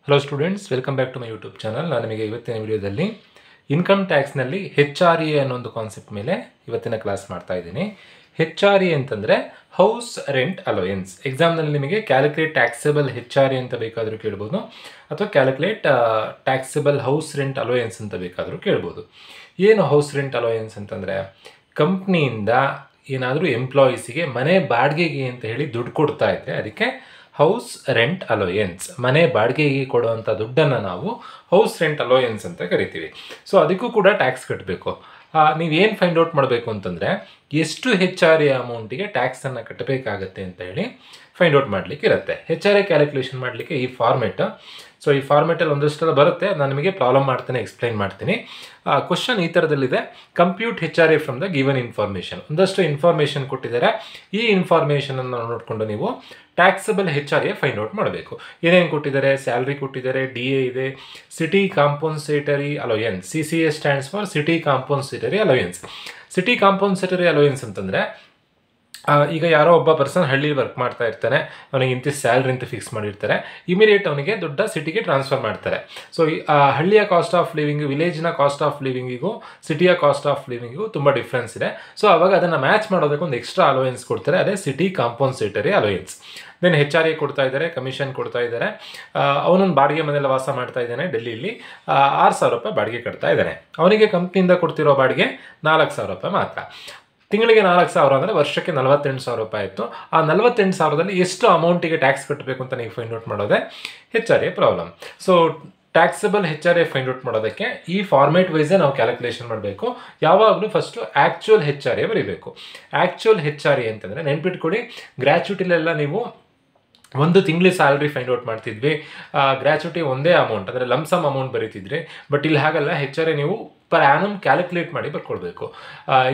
Hello students, welcome back to my YouTube channel. ನಾನು ನಿಮಗೆ ಇವತ್ತಿನ ವಿಡಿಯೋದಲ್ಲಿ ಇನ್ಕಮ್ ಟ್ಯಾಕ್ಸ್ನಲ್ಲಿ HRA ಅನ್ನೋ ಒಂದು ಕಾನ್ಸೆಪ್ಟ್ ಮೇಲೆ ಇವತ್ತಿನ ಕ್ಲಾಸ್ ಮಾಡ್ತಾ ಇದ್ದೀನಿ. HRA ಅಂತಂದರೆ ಹೌಸ್ ರೆಂಟ್ ಅಲೋಯನ್ಸ್. ಎಕ್ಸಾಮ್ನಲ್ಲಿ ನಿಮಗೆ ಕ್ಯಾಲ್ಕುಲೇಟ್ ಟ್ಯಾಕ್ಸೇಬಲ್ HRA ಅಂತ ಬೇಕಾದರೂ ಕೇಳ್ಬೋದು, ಅಥವಾ calculate taxable house rent allowance ಅಂತ ಬೇಕಾದರೂ ಕೇಳ್ಬೋದು. ಏನು ಹೌಸ್ ರೆಂಟ್ ಅಲೋಯನ್ಸ್ ಅಂತಂದರೆ, ಕಂಪ್ನಿಯಿಂದ ಏನಾದರೂ ಎಂಪ್ಲಾಯೀಸಿಗೆ ಮನೆ ಬಾಡಿಗೆಗೆ ಅಂತ ಹೇಳಿ ದುಡ್ಡು ಕೊಡ್ತಾ ಇದ್ದರೆ ಅದಕ್ಕೆ ಹೌಸ್ ರೆಂಟ್ ಅಲೋಯನ್ಸ್. ಮನೆ ಬಾಡಿಗೆಗೆ ಕೊಡುವಂಥ ದುಡ್ಡನ್ನು ನಾವು ಹೌಸ್ ರೆಂಟ್ ಅಲೋಯನ್ಸ್ ಅಂತ ಕರಿತೀವಿ. ಸೊ ಅದಕ್ಕೂ ಕೂಡ ಟ್ಯಾಕ್ಸ್ ಕಟ್ಟಬೇಕು. ನೀವೇನು ಫೈಂಡ್ ಔಟ್ ಮಾಡಬೇಕು ಅಂತಂದರೆ, ಎಷ್ಟು HRA ಅಮೌಂಟಿಗೆ ಟ್ಯಾಕ್ಸನ್ನು ಕಟ್ಟಬೇಕಾಗತ್ತೆ ಅಂತ ಹೇಳಿ ಫೈಂಡ್ ಔಟ್ ಮಾಡಲಿಕ್ಕೆ ಇರುತ್ತೆ. HRA ಕ್ಯಾಲ್ಕುಲೇಷನ್ ಮಾಡಲಿಕ್ಕೆ ಈ ಫಾರ್ಮೆಟ್. ಸೊ ಈ ಫಾರ್ಮೆಟಲ್ಲಿ ಒಂದಷ್ಟೆಲ್ಲ ಬರುತ್ತೆ, ನಾನು ನಿಮಗೆ ಪ್ರಾಬ್ಲಮ್ ಮಾಡ್ತಾನೆ ಎಕ್ಸ್ಪ್ಲೈನ್ ಮಾಡ್ತೀನಿ. ಕ್ವಶನ್ ಈ ಥರದಲ್ಲಿದೆ: compute HRA from the given information. ಒಂದಷ್ಟು ಇನ್ಫಾರ್ಮೇಷನ್ ಕೊಟ್ಟಿದ್ದಾರೆ. ಈ ಇನ್ಫಾರ್ಮೇಷನನ್ನು ನೋಡಿಕೊಂಡು ನೀವು ಟ್ಯಾಕ್ಸಬಲ್ HRA ಫೈಂಡ್ ಔಟ್ ಮಾಡಬೇಕು. ಏನೇನು ಕೊಟ್ಟಿದ್ದಾರೆ? ಸ್ಯಾಲ್ರಿ ಕೊಟ್ಟಿದ್ದಾರೆ, DA ಇದೆ, city compensatory allowance. CCA stands for city compensatory allowance. City compensatory allowance ಅಂತಂದರೆ, ಈಗ ಯಾರೋ ಒಬ್ಬ ಪರ್ಸನ್ ಹಳ್ಳಿಲಿ ವರ್ಕ್ ಮಾಡ್ತಾ ಇರ್ತಾನೆ, ಅವನಿಗೆ ಇಂಥ ಸ್ಯಾಲ್ರಿ ಅಂತ ಫಿಕ್ಸ್ ಮಾಡಿರ್ತಾರೆ. ಇಮಿಡಿಯೇಟ್ ಅವನಿಗೆ ದೊಡ್ಡ ಸಿಟಿಗೆ ಟ್ರಾನ್ಸ್ಫರ್ ಮಾಡ್ತಾರೆ. ಸೊ ಹಳ್ಳಿಯ ಕಾಸ್ಟ್ ಆಫ್ ಲಿವಿಂಗು, ವಿಲೇಜ್ನ ಕಾಸ್ಟ್ ಆಫ್ ಲಿವಿಂಗಿಗೂ ಸಿಟಿಯ ಕಾಸ್ಟ್ ಆಫ್ ಲಿವಿಂಗಿಗೂ ತುಂಬ ಡಿಫ್ರೆನ್ಸ್ ಇದೆ. ಸೊ ಅವಾಗ ಅದನ್ನು ಮ್ಯಾಚ್ ಮಾಡೋದಕ್ಕೆ ಒಂದು ಎಕ್ಸ್ಟ್ರಾ ಅಲೋಯನ್ಸ್ ಕೊಡ್ತಾರೆ, ಅದೇ city compensatory allowance. Then HRA ಕೊಡ್ತಾ ಇದ್ದಾರೆ, ಕಮಿಷನ್ ಕೊಡ್ತಾ ಇದ್ದಾರೆ. ಅವನೊಂದು ಬಾಡಿಗೆ ಮನೆಯಲ್ಲಿ ವಾಸ ಮಾಡ್ತಾ ಇದ್ದಾನೆ ಡೆಲ್ಲಿಲಿ, 6,000 ರೂಪಾಯಿ ಬಾಡಿಗೆ ಕಟ್ತಾ ಇದ್ದಾನೆ. ಅವನಿಗೆ ಕಂಪ್ನಿಯಿಂದ ಕೊಡ್ತಿರೋ ಬಾಡಿಗೆ 4,000 ರೂಪಾಯಿ ಮಾತ್ರ. ತಿಂಗಳಿಗೆ 4,000 ಅಂದರೆ ವರ್ಷಕ್ಕೆ 48,000 ರೂಪಾಯಿ ಇತ್ತು. ಆ 48,000ದಲ್ಲಿ ಎಷ್ಟು ಅಮೌಂಟಿಗೆ ಟ್ಯಾಕ್ಸ್ ಕಟ್ಟಬೇಕು ಅಂತ ನೀವು ಫೈಂಡ್ ಔಟ್ ಮಾಡೋದೇ HRA problem. So taxable HRA find out ಮಾಡೋದಕ್ಕೆ ಈ ಫಾರ್ಮೇಟ್ ವೈಸೇ ನಾವು ಕ್ಯಾಲ್ಕುಲೇಷನ್ ಮಾಡಬೇಕು. ಯಾವಾಗಲೂ ಫಸ್ಟು ಆ್ಯಕ್ಚುಯಲ್ HRA ಬರೀಬೇಕು. ಆ್ಯಕ್ಚುಯಲ್ HRA ಅಂತಂದರೆ ನೆನ್ಪಿಟ್ಕೊಡಿ, ಗ್ರ್ಯಾಚ್ಯುಟಿಲೆಲ್ಲ ನೀವು ಒಂದು ತಿಂಗಳ ಸ್ಯಾಲ್ರಿ ಫೈಂಡ್ ಔಟ್ ಮಾಡ್ತಿದ್ವಿ, ಗ್ರ್ಯಾಚ್ಯುಟಿ ಒಂದೇ ಅಮೌಂಟ್ ಅಂದರೆ ಲಮ್ಸಮ್ ಅಮೌಂಟ್ ಬರೀತಿದ್ರಿ. ಬಟ್ ಇಲ್ಲಿ ಹಾಗಲ್ಲ, HRA ನೀವು ಪರ್ ಆ್ಯನಮ್ ಕ್ಯಾಲ್ಕುಲೇಟ್ ಮಾಡಿ ಬರ್ಕೊಳ್ಬೇಕು.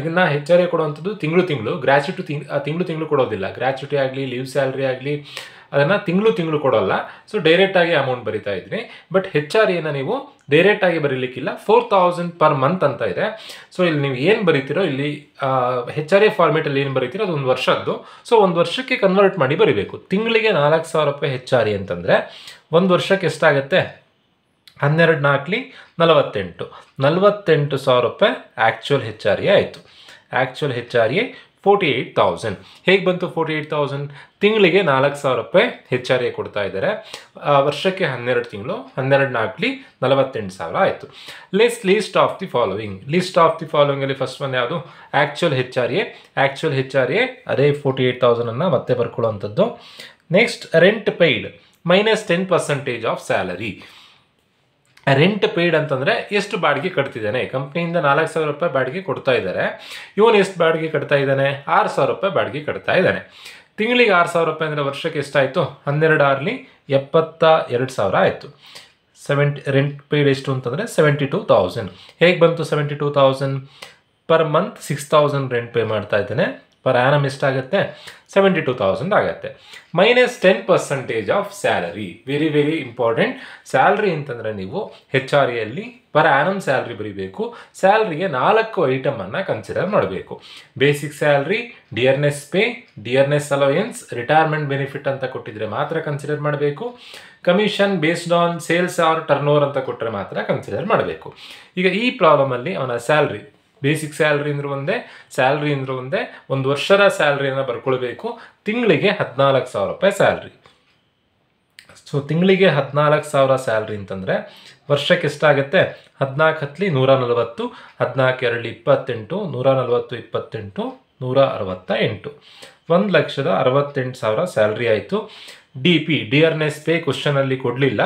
ಇದನ್ನು HRA ಕೊಡುವಂಥದ್ದು ತಿಂಗಳು ಗ್ರ್ಯಾಚ್ಯುಟಿ ತಿಂಗಳು ಕೊಡೋದಿಲ್ಲ. ಗ್ರ್ಯಾಚ್ಯುಟಿ ಆಗಲಿ, ಲೀವ್ ಸ್ಯಾಲ್ರಿ ಆಗಲಿ, ಅದನ್ನು ತಿಂಗಳು ಕೊಡೋಲ್ಲ. ಸೊ ಡೈರೆಕ್ಟಾಗಿ ಅಮೌಂಟ್ ಬರಿತಾ ಇದ್ರಿ. ಬಟ್ HRAನ ನೀವು ಡೈರೆಕ್ಟಾಗಿ ಬರೀಲಿಕ್ಕಿಲ್ಲ, 4,000 ಪರ್ ಮಂತ್ ಅಂತ ಇದೆ. ಸೊ ಇಲ್ಲಿ ನೀವು ಏನು ಬರೀತಿರೋ, ಇಲ್ಲಿ HRA ಫಾರ್ಮೇಟಲ್ಲಿ ಏನು ಬರೀತಿರೋ ಅದು ಒಂದು ವರ್ಷದ್ದು. ಸೊ ಒಂದು ವರ್ಷಕ್ಕೆ ಕನ್ವರ್ಟ್ ಮಾಡಿ ಬರೀಬೇಕು. ತಿಂಗಳಿಗೆ 4,000 ರೂಪಾಯಿ HRA ಅಂತಂದರೆ ಒಂದು ವರ್ಷಕ್ಕೆ ಎಷ್ಟಾಗುತ್ತೆ? 12×4 = 48,000 ರೂಪಾಯಿ ಆ್ಯಕ್ಚುಯಲ್ HRA ಆಯಿತು. Actual HRA 48,000. ಹೇಗೆ ಬಂತು 48,000? ತಿಂಗಳಿಗೆ 4,000 ರೂಪಾಯಿ HRA ಕೊಡ್ತಾ ಇದ್ದಾರೆ, ವರ್ಷಕ್ಕೆ 12 ತಿಂಗಳು, 12×4 48,000 ಆಯಿತು. List of the following. List of the ಫಾಲೋವಿಂಗಲ್ಲಿ ಫಸ್ಟ್ ಒಂದು ಯಾವುದು? Actual HRA. ಆ್ಯಕ್ಚುಯಲ್ HRA ಅದೇ 48,000 ಮತ್ತೆ ಬರ್ಕೊಳ್ಳುವಂಥದ್ದು. Next rent paid -10% of salary. Rent paid ಅಂತಂದರೆ ಎಷ್ಟು ಬಾಡಿಗೆ ಕಟ್ತಿದ್ದಾನೆ. ಕಂಪ್ನಿಯಿಂದ 4,000 ರೂಪಾಯಿ ಬಾಡಿಗೆ ಕೊಡ್ತಾ ಇದ್ದಾರೆ, ಇವನು ಎಷ್ಟು ಬಾಡಿಗೆ ಕಟ್ತಾ ಇದ್ದಾನೆ? 6,000 ರೂಪಾಯಿ ಬಾಡಿಗೆ ಕಟ್ತಾ ಇದ್ದಾನೆ. ತಿಂಗಳಿಗೆ 6,000 ರೂಪಾಯಿ ಅಂದರೆ ವರ್ಷಕ್ಕೆ ಎಷ್ಟಾಯಿತು? 12×6 72,000 ಆಯಿತು. ರೆಂಟ್ ಪೇಯ್ಡ್ ಎಷ್ಟು ಅಂತಂದರೆ 72,000. ಹೇಗೆ ಬಂತು 72,000? ಪರ್ ಮಂತ್ 6,000 ರೆಂಟ್ ಪೇ ಮಾಡ್ತಾ ಇದ್ದಾನೆ, ಪರ್ ಆ್ಯನಮ್ ಎಷ್ಟಾಗುತ್ತೆ? 72,000 ಆಗುತ್ತೆ. -10% of salary. Very very important. Salary ಅಂತಂದರೆ ನೀವು HRAಯಲ್ಲಿ ಪರ್ ಆ್ಯನಮ್ ಸ್ಯಾಲ್ರಿ ಬರೀಬೇಕು. ಸ್ಯಾಲ್ರಿಗೆ 4 ಐಟಮನ್ನು ಕನ್ಸಿಡರ್ ಮಾಡಬೇಕು. Basic salary, dearness pay, dearness allowance, retirement benefit ಅಂತ ಕೊಟ್ಟಿದ್ರೆ ಮಾತ್ರ ಕನ್ಸಿಡರ್ ಮಾಡಬೇಕು. Commission based on sales or turnover ಅಂತ ಕೊಟ್ಟರೆ ಮಾತ್ರ ಕನ್ಸಿಡರ್ ಮಾಡಬೇಕು. ಈಗ ಈ ಪ್ರಾಬ್ಲಮಲ್ಲಿ ಅವನ ಸ್ಯಾಲ್ರಿ, ಬೇಸಿಕ್ ಸ್ಯಾಲ್ರಿ ಅಂದ್ರೆ ಒಂದೇ, ಸ್ಯಾಲ್ರಿ ಅಂದ್ರೆ ಒಂದೇ, ಒಂದು ವರ್ಷದ ಸ್ಯಾಲ್ರಿಯನ್ನು ಬರ್ಕೊಳ್ಬೇಕು. ತಿಂಗಳಿಗೆ 14,000 ರೂಪಾಯಿ ಸ್ಯಾಲ್ರಿ. ಸೊ ತಿಂಗಳಿಗೆ 14,000 ಸ್ಯಾಲ್ರಿ ಅಂತಂದರೆ ವರ್ಷಕ್ಕೆ ಎಷ್ಟಾಗುತ್ತೆ? 14×10 140, 14×2 28, 140 28, 168, 1,68,000 ಸ್ಯಾಲ್ರಿ ಆಯಿತು. DP ಡಿಯರ್ನೆಸ್ ಪೇ ಕ್ವಶನಲ್ಲಿ ಕೊಡಲಿಲ್ಲ.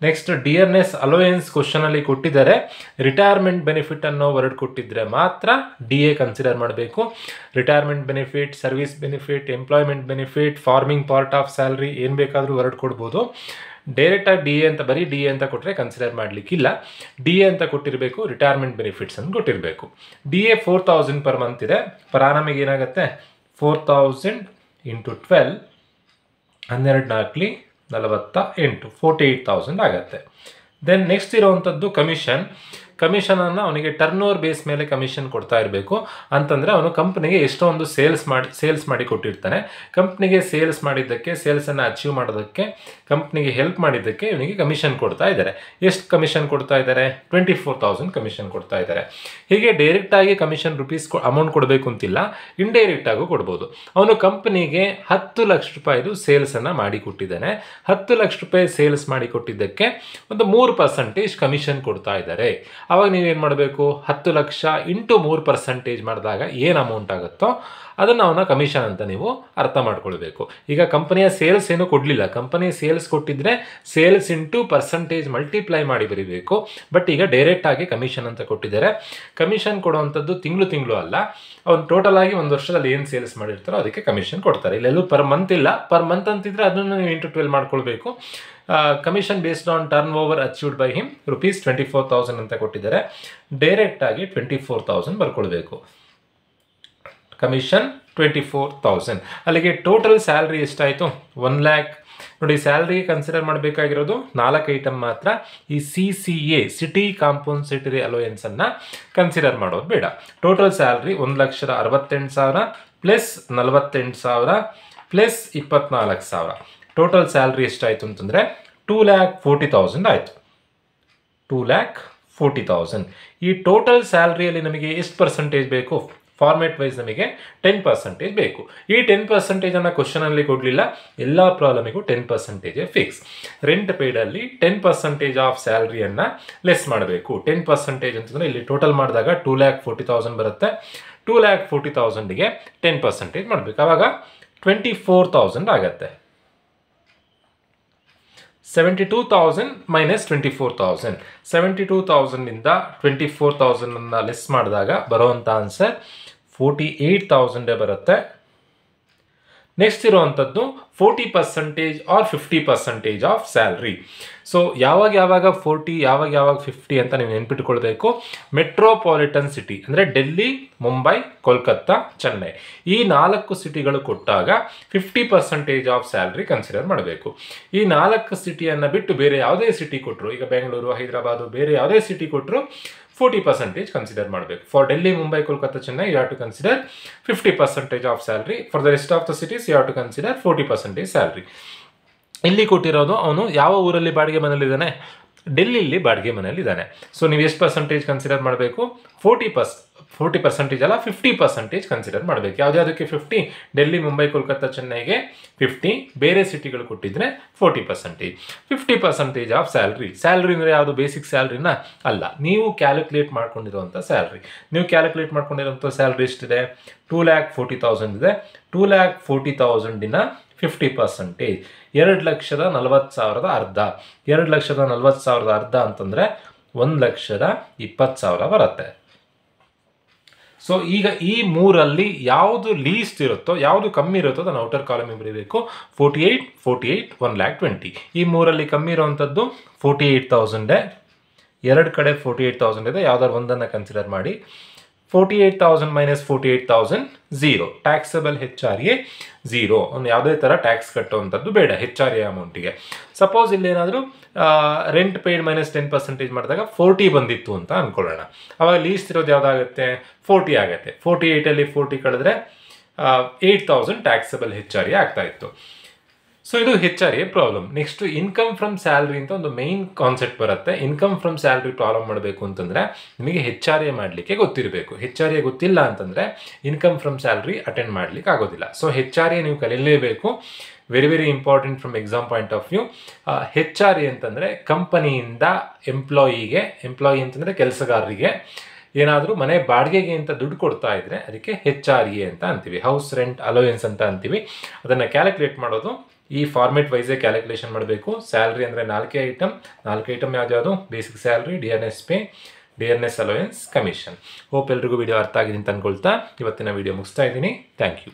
ನೆಕ್ಸ್ಟ್ ಡಿಯರ್ನೆಸ್ ಅಲೋಯನ್ಸ್ ಕ್ವಶನಲ್ಲಿ ಕೊಟ್ಟಿದ್ದಾರೆ. ರಿಟೈರ್ಮೆಂಟ್ ಬೆನಿಫಿಟ್ ಅನ್ನೋ ವರ್ಡ್ ಕೊಟ್ಟಿದ್ರೆ ಮಾತ್ರ DA ಕನ್ಸಿಡರ್ ಮಾಡಬೇಕು. Retirement benefit, service benefit, employment benefit, farming part of salary, ಏನು ಬೇಕಾದರೂ ವರ್ಡ್ ಕೊಡ್ಬೋದು. ಡೈರೆಕ್ಟಾಗಿ DA ಅಂತ ಬರೀ DA ಅಂತ ಕೊಟ್ಟರೆ ಕನ್ಸಿಡರ್ ಮಾಡಲಿಕ್ಕಿಲ್ಲ. DA ಅಂತ ಕೊಟ್ಟಿರಬೇಕು, ರಿಟೈರ್ಮೆಂಟ್ ಬೆನಿಫಿಟ್ಸ್ ಅಂತ ಕೊಟ್ಟಿರಬೇಕು. DA 4,000 ಪರ್ ಮಂತ್ ಇದೆ. ಪರ್ ಆ್ಯನಮಿಗೆ ಏನಾಗುತ್ತೆ? 4,000 × 12, 12×4 48, 48,000 ಆಗುತ್ತೆ. ದೆನ್ ನೆಕ್ಸ್ಟ್ ಇರೋವಂಥದ್ದು ಕಮಿಷನ್. ಕಮಿಷನನ್ನು ಅವನಿಗೆ ಟರ್ನ್ ಓವರ್ ಬೇಸ್ ಮೇಲೆ ಕಮಿಷನ್ ಕೊಡ್ತಾ ಇರಬೇಕು. ಅಂತಂದರೆ ಅವನು ಕಂಪ್ನಿಗೆ ಎಷ್ಟೋ ಒಂದು ಸೇಲ್ಸ್ ಮಾಡಿ ಕೊಟ್ಟಿರ್ತಾನೆ. ಕಂಪ್ನಿಗೆ ಸೇಲ್ಸ್ ಮಾಡಿದ್ದಕ್ಕೆ, ಸೇಲ್ಸನ್ನು ಅಚೀವ್ ಮಾಡೋದಕ್ಕೆ, ಕಂಪ್ನಿಗೆ ಹೆಲ್ಪ್ ಮಾಡಿದ್ದಕ್ಕೆ ಇವನಿಗೆ ಕಮಿಷನ್ ಕೊಡ್ತಾ ಇದ್ದಾರೆ. ಎಷ್ಟು ಕಮಿಷನ್ ಕೊಡ್ತಾ ಇದ್ದಾರೆ? 24,000 ಕಮಿಷನ್ ಕೊಡ್ತಾ ಇದ್ದಾರೆ. ಹೀಗೆ ಡೈರೆಕ್ಟಾಗಿ ಕಮಿಷನ್ ರುಪೀಸ್ ಅಮೌಂಟ್ ಕೊಡಬೇಕು ಅಂತಿಲ್ಲ, ಇಂಡೈರೆಕ್ಟ್ ಆಗೂ ಕೊಡ್ಬೋದು. ಅವನು ಕಂಪ್ನಿಗೆ 10 ಲಕ್ಷ ರೂಪಾಯಿದು ಸೇಲ್ಸನ್ನು ಮಾಡಿ ಕೊಟ್ಟಿದ್ದಾನೆ. 10 ಲಕ್ಷ ರೂಪಾಯಿ ಸೇಲ್ಸ್ ಮಾಡಿ ಕೊಟ್ಟಿದ್ದಕ್ಕೆ ಒಂದು 3% ಕಮಿಷನ್ ಕೊಡ್ತಾ ಇದ್ದಾರೆ. ಆವಾಗ ನೀವೇನು ಮಾಡಬೇಕು? 10 ಲಕ್ಷ ಇಂಟು 3% ಮಾಡಿದಾಗ ಏನು ಅಮೌಂಟ್ ಆಗುತ್ತೋ ಅದನ್ನು ಅವನ ಕಮಿಷನ್ ಅಂತ ನೀವು ಅರ್ಥ ಮಾಡ್ಕೊಳ್ಬೇಕು. ಈಗ ಕಂಪನಿಯ ಸೇಲ್ಸ್ ಏನೂ ಕೊಡಲಿಲ್ಲ, ಕಂಪನಿ ಸೇಲ್ಸ್ ಕೊಟ್ಟಿದ್ರೆ ಸೇಲ್ಸ್ ಇಂಟು ಪರ್ಸಂಟೇಜ್ ಮಲ್ಟಿಪ್ಲೈ ಮಾಡಿ ಬರೀಬೇಕು. ಬಟ್ ಈಗ ಡೈರೆಕ್ಟಾಗಿ ಕಮಿಷನ್ ಅಂತ ಕೊಟ್ಟಿದ್ದಾರೆ. ಕಮಿಷನ್ ಕೊಡುವಂಥದ್ದು ತಿಂಗಳು ಅಲ್ಲ, ಅವ್ನು ಟೋಟಲ್ ಆಗಿ ಒಂದು ವರ್ಷದಲ್ಲಿ ಏನು ಸೇಲ್ಸ್ ಮಾಡಿರ್ತಾರೋ ಅದಕ್ಕೆ ಕಮಿಷನ್ ಕೊಡ್ತಾರೆ. ಇಲ್ಲೆಲ್ಲೂ ಪರ್ ಮಂತ್ ಇಲ್ಲ, ಪರ್ ಮಂತ್ ಅಂತಿದ್ರೆ ಅದನ್ನು ನೀವು ಇಂಟು 12 ಮಾಡ್ಕೊಳ್ಬೇಕು. Commission based on turn over achieved by him rupees 24,000 ಅಂತ ಕೊಟ್ಟಿದ್ದಾರೆ. ಡೈರೆಕ್ಟಾಗಿ 24,000 ಬರ್ಕೊಳ್ಬೇಕು. ಕಮಿಷನ್ 24,000. ಅಲ್ಲಿಗೆ ಟೋಟಲ್ ಸ್ಯಾಲ್ರಿ ಎಷ್ಟಾಯಿತು? 1 lakh. ನೋಡಿ, ಸ್ಯಾಲ್ರಿಗೆ ಕನ್ಸಿಡರ್ ಮಾಡಬೇಕಾಗಿರೋದು 4 ಐಟಮ್ ಮಾತ್ರ. ಈ CCA ಸಿಟಿ ಕಾಂಪನ್ಸೇಟರಿ ಅಲೋಯನ್ಸನ್ನು ಕನ್ಸಿಡರ್ ಮಾಡೋದು ಬೇಡ. Total salary 1,68,000 plus 48,000 plus 24,000. Total salary ಎಷ್ಟಾಯಿತು ಅಂತಂದರೆ 2,40,000 ಆಯಿತು. 2,40,000. ಈ ಟೋಟಲ್ ಸ್ಯಾಲ್ರಿಯಲ್ಲಿ ನಮಗೆ ಎಷ್ಟು ಪರ್ಸೆಂಟೇಜ್ ಬೇಕು? ಫಾರ್ಮೇಟ್ ವೈಸ್ ನಮಗೆ 10% ಬೇಕು. ಈ 10%ಅನ್ನು ಕ್ವಶನಲ್ಲಿ ಕೊಡಲಿಲ್ಲ, ಎಲ್ಲ ಪ್ರಾಬ್ಲಮಿಗೂ 10% ಫಿಕ್ಸ್. ರೆಂಟ್ ಪೇಡಲ್ಲಿ 10% ಆಫ್ ಸ್ಯಾಲ್ರಿಯನ್ನು ಲೆಸ್ ಮಾಡಬೇಕು. 10% ಅಂತಂದರೆ ಇಲ್ಲಿ ಟೋಟಲ್ ಮಾಡಿದಾಗ 2,40,000 ಬರುತ್ತೆ. 2,40,000ಗೆ 10% ಮಾಡಬೇಕು. ಆವಾಗ 24,000 ಆಗುತ್ತೆ. 72,000 ಮೈನಸ್ 24,000. 72,000ಇಂದ 24,000 ಲೆಸ್ ಮಾಡಿದಾಗ ಬರುವಂಥ ಆನ್ಸರ್ 48,000 ಬರುತ್ತೆ. ನೆಕ್ಸ್ಟ್ ಇರುವಂಥದ್ದು 40% ಆರ್ 50% ಆಫ್ ಸ್ಯಾಲ್ರಿ. ಸೊ ಯಾವಾಗ 40, ಯಾವಾಗ 50 ಅಂತ ನೀವು ನೆನ್ಪಿಟ್ಕೊಳ್ಬೇಕು. ಮೆಟ್ರೋಪಾಲಿಟನ್ ಸಿಟಿ ಅಂದರೆ ಡೆಲ್ಲಿ, ಮುಂಬೈ, ಕೋಲ್ಕತ್ತಾ, ಚೆನ್ನೈ, ಈ 4 ಸಿಟಿಗಳು ಕೊಟ್ಟಾಗ 50% ಆಫ್ ಸ್ಯಾಲ್ರಿ ಕನ್ಸಿಡರ್ ಮಾಡಬೇಕು. ಈ 4 ಸಿಟಿಯನ್ನು ಬಿಟ್ಟು ಬೇರೆ ಯಾವುದೇ ಸಿಟಿ ಕೊಟ್ಟರು, ಈಗ ಬೆಂಗಳೂರು, ಹೈದರಾಬಾದು, ಬೇರೆ ಯಾವುದೇ ಸಿಟಿ ಕೊಟ್ಟರು 40% ಕನ್ಸಿಡರ್ ಮಾಡಬೇಕು. For Delhi, Mumbai, Kolkata, Chennai you have to consider 50% of salary. For the rest of the cities you have to consider 40% salary. ಇಲ್ಲಿ ಕೊಟ್ಟಿರೋದು ಅವನು ಯಾವ ಊರಲ್ಲಿ ಬಾಡಿಗೆ ಮನೆಯಲ್ಲಿದ್ದಾನೆ? ಡೆಲ್ಲಿಲಿ ಬಾಡಿಗೆ ಮನೆಯಲ್ಲಿದ್ದಾನೆ. ಸೊ ನೀವು ಎಷ್ಟು ಪರ್ಸೆಂಟೇಜ್ ಕನ್ಸಿಡರ್ ಮಾಡಬೇಕು? 40% ಅಲ್ಲ, 50% ಕನ್ಸಿಡರ್ ಮಾಡಬೇಕು. ಯಾವುದ್ಯಾವುದಕ್ಕೆ 50? ಡೆಲ್ಲಿ, ಮುಂಬೈ, ಕೋಲ್ಕತ್ತಾ, ಚೆನ್ನೈಗೆ 50, ಬೇರೆ ಸಿಟಿಗಳು ಕೊಟ್ಟಿದ್ರೆ 40%. 50% ಆಫ್ ಸ್ಯಾಲ್ರಿ. ಸ್ಯಾಲ್ರಿ ಅಂದರೆ ಯಾವುದು? ಬೇಸಿಕ್ ಸ್ಯಾಲ್ರಿನ ಅಲ್ಲ, ನೀವು ಕ್ಯಾಲ್ಕುಲೇಟ್ ಮಾಡ್ಕೊಂಡಿರುವಂಥ ಸ್ಯಾಲ್ರಿ. ನೀವು ಕ್ಯಾಲ್ಕುಲೇಟ್ ಮಾಡ್ಕೊಂಡಿರುವಂಥ ಸ್ಯಾಲ್ರಿ ಎಷ್ಟಿದೆ? 2,40,000 ಇದೆ. 2,40,000 50%, 2,40,000 ಅರ್ಧ. 2,40,000 ಅರ್ಧ ಅಂತಂದರೆ 1,20,000 ಬರುತ್ತೆ. ಸೊ ಈಗ ಈ ಮೂರಲ್ಲಿ ಯಾವುದು ಲೀಸ್ಟ್ ಇರುತ್ತೋ, ಯಾವುದು ಕಮ್ಮಿ ಇರುತ್ತೋ ಅದನ್ನು ಔಟರ್ ಕಾಲಮಿಗೆ ಬರೀಬೇಕು. 48, 1,20,000. ಈ ಮೂರಲ್ಲಿ ಕಮ್ಮಿ ಇರುವಂಥದ್ದು 48,000. ಎರಡು ಕಡೆ 48,000 ಇದೆ, ಯಾವ್ದಾದ್ರು ಒಂದನ್ನು ಕನ್ಸಿಡರ್ ಮಾಡಿ. 48,000 ಮೈನಸ್ 48,000 0. Taxable HRA 0. ಒಂದು ಯಾವುದೇ ಥರ ಟ್ಯಾಕ್ಸ್ ಕಟ್ಟುವಂಥದ್ದು ಬೇಡ HRA ಅಮೌಂಟಿಗೆ. ಸಪೋಸ್ ಇಲ್ಲೇನಾದರೂ ರೆಂಟ್ ಪೇಯ್ಡ್ ಮೈನಸ್ 10% ಮಾಡಿದಾಗ 40 ಬಂದಿತ್ತು ಅಂತ ಅಂದ್ಕೊಳ್ಳೋಣ. ಆವಾಗ ಲೀಸ್ಟ್ ಇರೋದು ಯಾವುದಾಗುತ್ತೆ? 40 ಆಗುತ್ತೆ. 48ಅಲ್ಲಿ 40 ಕಳೆದ್ರೆ 8,000 ಟ್ಯಾಕ್ಸಬಲ್ HRA ಆಗ್ತಾ ಇತ್ತು. ಸೊ ಇದು HRA problem. Next income from salary ಅಂತ ಒಂದು ಮೇನ್ ಕಾನ್ಸೆಪ್ಟ್ ಬರುತ್ತೆ. ಇನ್ಕಮ್ ಫ್ರಮ್ ಸ್ಯಾಲ್ರಿ ಪ್ರಾಬ್ಲಮ್ ಮಾಡಬೇಕು ಅಂತಂದರೆ ನಿಮಗೆ HRA ಮಾಡಲಿಕ್ಕೆ ಗೊತ್ತಿರಬೇಕು. HRA ಗೊತ್ತಿಲ್ಲ ಅಂತಂದರೆ ಇನ್ಕಮ್ ಫ್ರಮ್ ಸ್ಯಾಲ್ರಿ ಅಟೆಂಡ್ ಮಾಡಲಿಕ್ಕೆ ಆಗೋದಿಲ್ಲ. ಸೊ HRA ನೀವು ಕಲಿಯಲೇಬೇಕು. Very very important from exam point of view. HRA ಅಂತಂದರೆ ಕಂಪನಿಯಿಂದ ಎಂಪ್ಲಾಯಿ ಅಂತಂದರೆ ಕೆಲಸಗಾರರಿಗೆ ಏನಾದರೂ ಮನೆ ಬಾಡಿಗೆಗೆ ಅಂತ ದುಡ್ಡು ಕೊಡ್ತಾ ಇದ್ರೆ ಅದಕ್ಕೆ HRA ಅಂತ ಅಂತೀವಿ. ಹೌಸ್ ರೆಂಟ್ ಅಲೋಯನ್ಸ್ ಅಂತ ಅಂತೀವಿ. ಅದನ್ನು ಕ್ಯಾಲ್ಕುಲೇಟ್ ಮಾಡೋದು ಈ ಫಾರ್ಮೆಟ್ ವೈಸೇ ಕ್ಯಾಲ್ಕುಲೇಷನ್ ಮಾಡಬೇಕು. ಸ್ಯಾಲ್ರಿ ಅಂದರೆ 4 ಐಟಮ್. 4 ಐಟಮ್ ಯಾವ್ದು? Basic salary, DNS pay, DNS allowance, commission. Hope ಎಲ್ರಿಗೂ ವಿಡಿಯೋ ಅರ್ಥ ಆಗಿದೆ ಅಂತ ಅಂದ್ಕೊಳ್ತಾ ಇವತ್ತಿನ ವಿಡಿಯೋ ಮುಗಿಸ್ತಾ ಇದ್ದೀನಿ. Thank you.